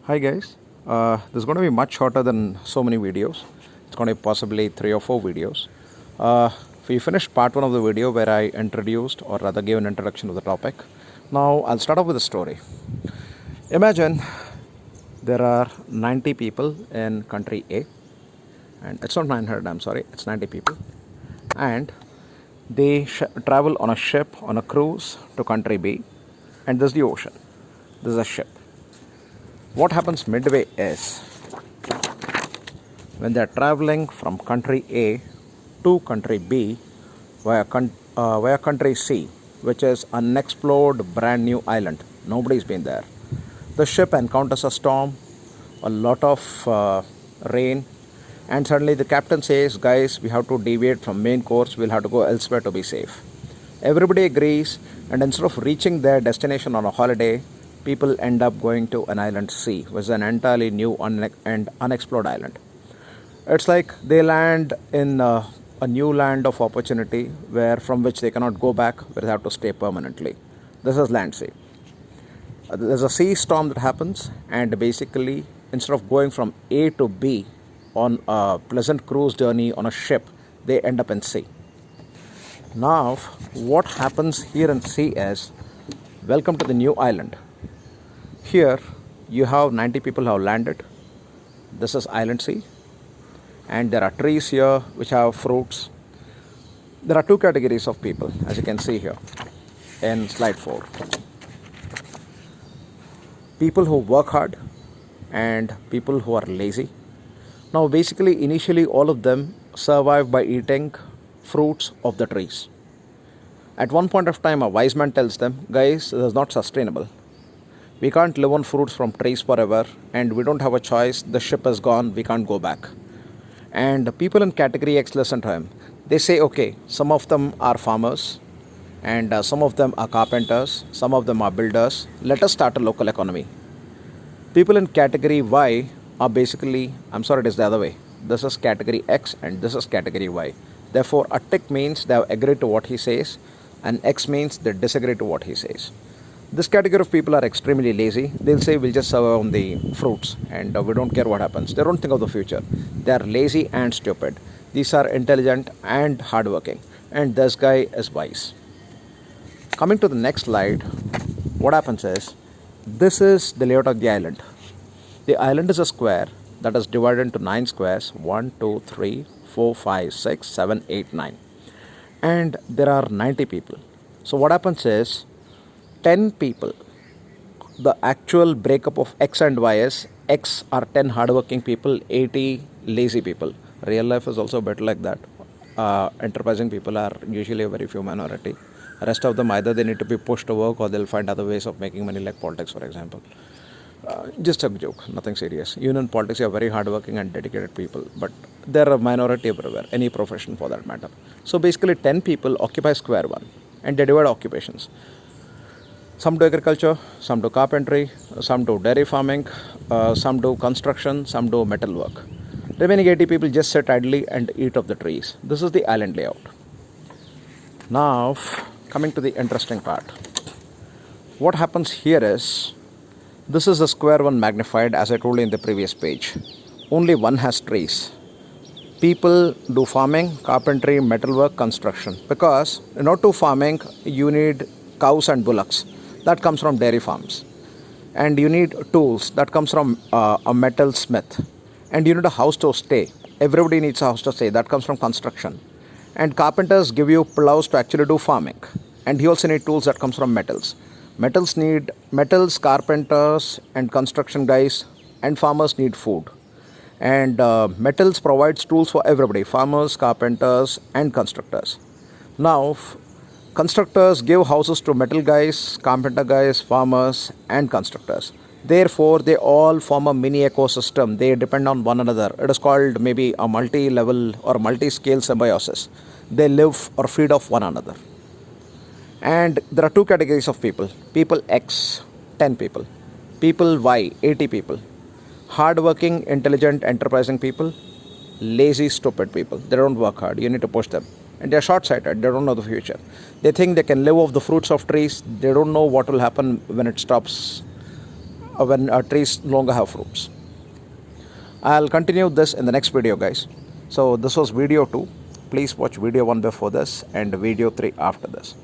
Hi guys, this is going to be much shorter than so many videos. It's going to be possibly 3 or 4 videos. We finished part 1 of the video where I introduced or rather gave an introduction to the topic. Now I'll start off with a story. Imagine there are 90 people in country A, and it's not 900, I'm sorry, it's 90 people, and they travel on a ship on a cruise to country B, and this is the ocean. This is a ship. What happens midway is when they are traveling from country A to country B via country C, which is an unexplored brand new island. Nobody's been there. The ship encounters a storm, a lot of rain, and suddenly the captain says, guys, we have to deviate from main course, we'll have to go elsewhere to be safe. Everybody agrees, and instead of reaching their destination on a holiday, people end up going to an island C, which is an entirely new and unexplored island. It's like they land in a new land of opportunity from which they cannot go back, where they have to stay permanently. This is land C. There's a sea storm that happens, and basically instead of going from A to B on a pleasant cruise journey on a ship, they end up in C. Now what happens here in C is, welcome to the new island. Here you have 90 people who have landed. This is island C, and there are trees here which have fruits. There are 2 categories of people, as you can see here in slide 4. People who work hard and people who are lazy. Now basically initially all of them survive by eating fruits of the trees. At one point of time, a wise man tells them, guys, this is not sustainable. We can't live on fruits from trees forever, and we don't have a choice. The ship is gone, we can't go back. And the people in category X listen to him. They say, okay, some of them are farmers, and some of them are carpenters, some of them are builders. Let us start a local economy. People in category Y are basically, I'm sorry, it is the other way. This is category X and this is category Y. Therefore, a tick means they have agreed to what he says, and X means they disagree to what he says. This category of people are extremely lazy. They'll say, we'll just survive on the fruits and we don't care what happens. They don't think of the future. They are lazy and stupid. These are intelligent and hardworking. And this guy is wise. Coming to the next slide, what happens is, this is the layout of the island. The island is a square that is divided into 9 squares. 1, 2, 3, 4, 5, 6, 7, 8, 9. And there are 90 people. So what happens is, 10 people, the actual breakup of X and Y is, X are 10 hardworking people, 80 lazy people. Real life is also a bit like that. Enterprising people are usually a very few minority. Rest of them, either they need to be pushed to work or they'll find other ways of making money, like politics, for example. Just a joke, nothing serious. Even in politics, you are very hardworking and dedicated people, but they're a minority everywhere, any profession for that matter. So basically 10 people occupy square 1, and they divide occupations. Some do agriculture, some do carpentry, some do dairy farming, some do construction, some do metal work. Remaining 80 people just sit idly and eat of the trees. This is the island layout. Now, coming to the interesting part. What happens here is, this is the square 1 magnified, as I told you in the previous page. Only one has trees. People do farming, carpentry, metalwork, construction. Because in order to farming, you need cows and bullocks. That comes from dairy farms. And you need tools. That comes from a metal smith. And you need a house to stay. Everybody needs a house to stay. That comes from construction. And carpenters give you plows to actually do farming. And you also need tools that comes from metals. Metals, carpenters and construction guys and farmers need food. And metals provides tools for everybody, farmers, carpenters and constructors. Now, constructors give houses to metal guys, carpenter guys, farmers and constructors. Therefore, they all form a mini ecosystem. They depend on one another. It is called maybe a multi-level or multi-scale symbiosis. They live or feed off one another. And there are 2 categories of people. People X, 10 people. People Y, 80 people. Hardworking, intelligent, enterprising people. Lazy, stupid people. They don't work hard. You need to push them. And they are short-sighted. They don't know the future. They think they can live off the fruits of trees. They don't know what will happen when it stops when trees no longer have fruits. I'll continue this in the next video, guys. So this was video 2. Please watch video 1 before this and video 3 after this.